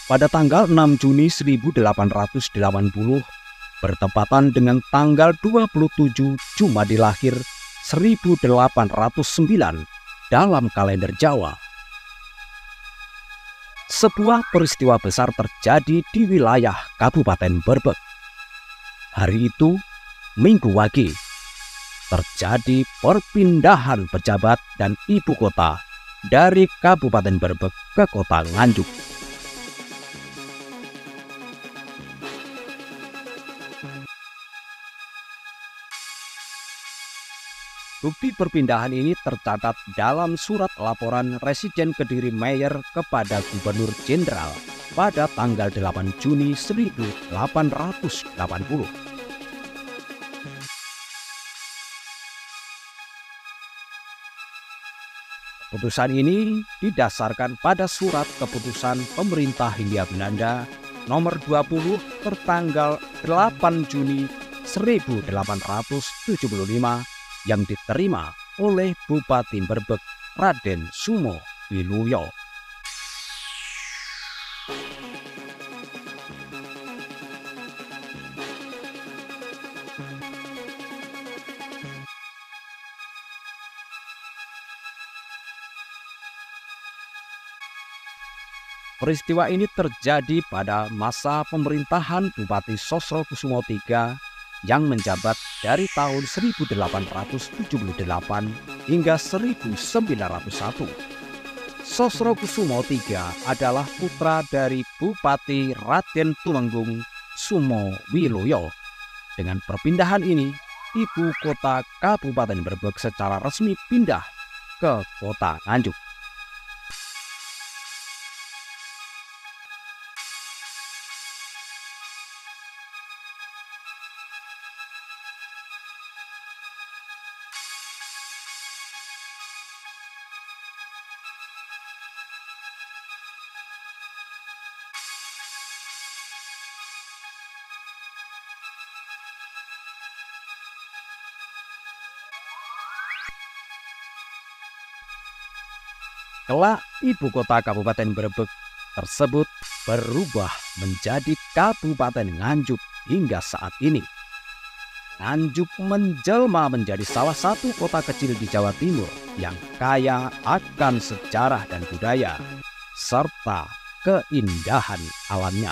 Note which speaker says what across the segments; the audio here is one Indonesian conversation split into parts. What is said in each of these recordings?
Speaker 1: Pada tanggal 6 Juni 1880, bertepatan dengan tanggal 27 Jumadil Akhir 1809 dalam kalender Jawa, sebuah peristiwa besar terjadi di wilayah Kabupaten Brebek. Hari itu, Minggu Wage, terjadi perpindahan pejabat dan ibu kota dari Kabupaten Brebek ke kota Nganjuk. Bukti perpindahan ini tercatat dalam surat laporan Residen Kediri Mayer kepada Gubernur Jenderal pada tanggal 8 Juni 1880. Keputusan ini didasarkan pada surat keputusan pemerintah Hindia Belanda nomor 20 tertanggal 8 Juni 1875 yang diterima oleh Bupati Brebek Raden Sumo Wiluyo. Peristiwa ini terjadi pada masa pemerintahan Bupati Sosrokusumo III yang menjabat dari tahun 1878 hingga 1901. Sosrokusumo III adalah putra dari Bupati Raden Tumenggung Sumo Wiluyo. Dengan perpindahan ini, ibu kota Kabupaten Brebek secara resmi pindah ke kota Nganjuk. Kelak ibu kota Kabupaten Brebek tersebut berubah menjadi Kabupaten Nganjuk hingga saat ini. Nganjuk menjelma menjadi salah satu kota kecil di Jawa Timur yang kaya akan sejarah dan budaya, serta keindahan alamnya.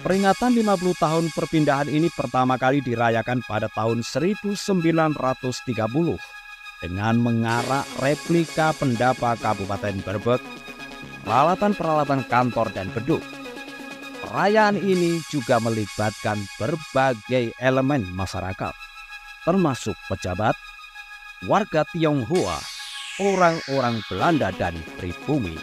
Speaker 1: Peringatan 50 tahun perpindahan ini pertama kali dirayakan pada tahun 1930 dengan mengarak replika pendapa Kabupaten Brebek, peralatan-peralatan kantor dan beduk. Perayaan ini juga melibatkan berbagai elemen masyarakat, termasuk pejabat, warga Tionghoa, orang-orang Belanda dan pribumi.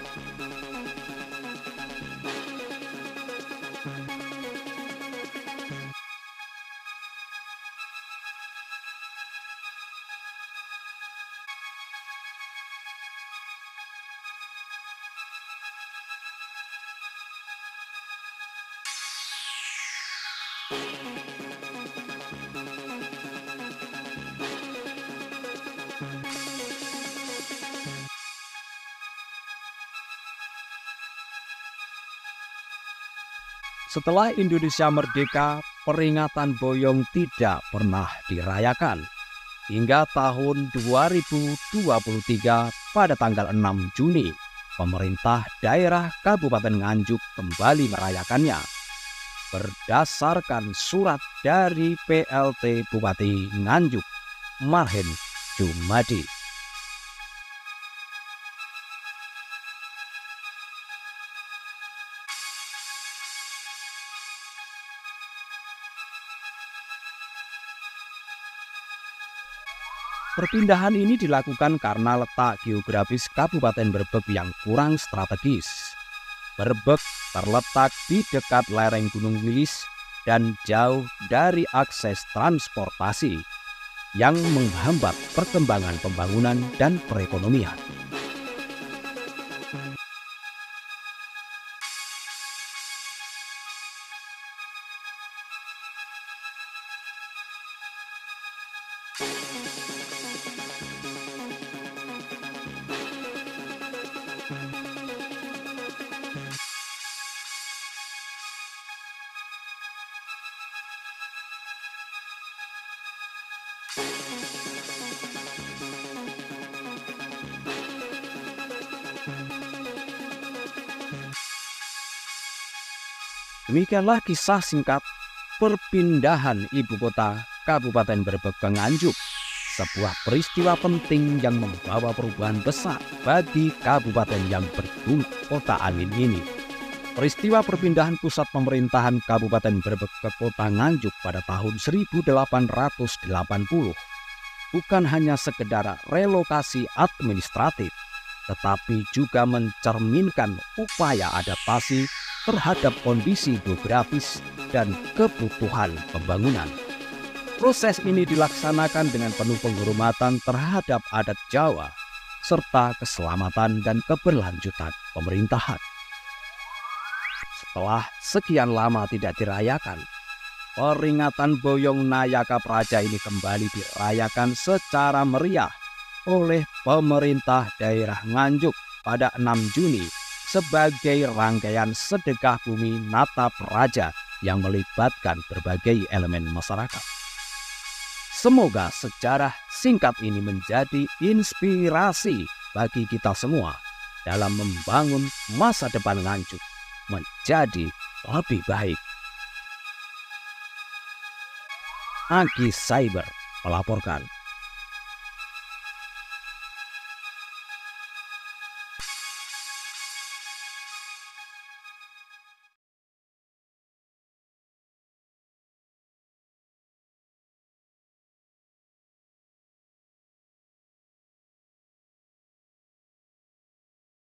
Speaker 1: Setelah Indonesia merdeka, peringatan Boyong tidak pernah dirayakan. Hingga tahun 2023 pada tanggal 6 Juni, pemerintah daerah Kabupaten Nganjuk kembali merayakannya. Berdasarkan surat dari PLT Bupati Nganjuk, Marhen Jumadi. Perpindahan ini dilakukan karena letak geografis Kabupaten Brebek yang kurang strategis. Brebek terletak di dekat lereng Gunung Wilis dan jauh dari akses transportasi yang menghambat perkembangan pembangunan dan perekonomian. Demikianlah kisah singkat perpindahan ibu kota Kabupaten Brebek ke Nganjuk, sebuah peristiwa penting yang membawa perubahan besar bagi kabupaten yang berjuluk Kota Angin ini. Peristiwa perpindahan pusat pemerintahan Kabupaten Brebek ke Kota Nganjuk pada tahun 1880 bukan hanya sekedar relokasi administratif, tetapi juga mencerminkan upaya adaptasi terhadap kondisi geografis dan kebutuhan pembangunan. Proses ini dilaksanakan dengan penuh penghormatan terhadap adat Jawa, serta keselamatan dan keberlanjutan pemerintahan. Setelah sekian lama tidak dirayakan, peringatan Boyong Nayaka Praja ini kembali dirayakan secara meriah oleh pemerintah daerah Nganjuk pada 6 Juni sebagai rangkaian sedekah bumi Nata Praja yang melibatkan berbagai elemen masyarakat. Semoga sejarah singkat ini menjadi inspirasi bagi kita semua dalam membangun masa depan Nganjuk menjadi lebih baik. Agi Cyber melaporkan.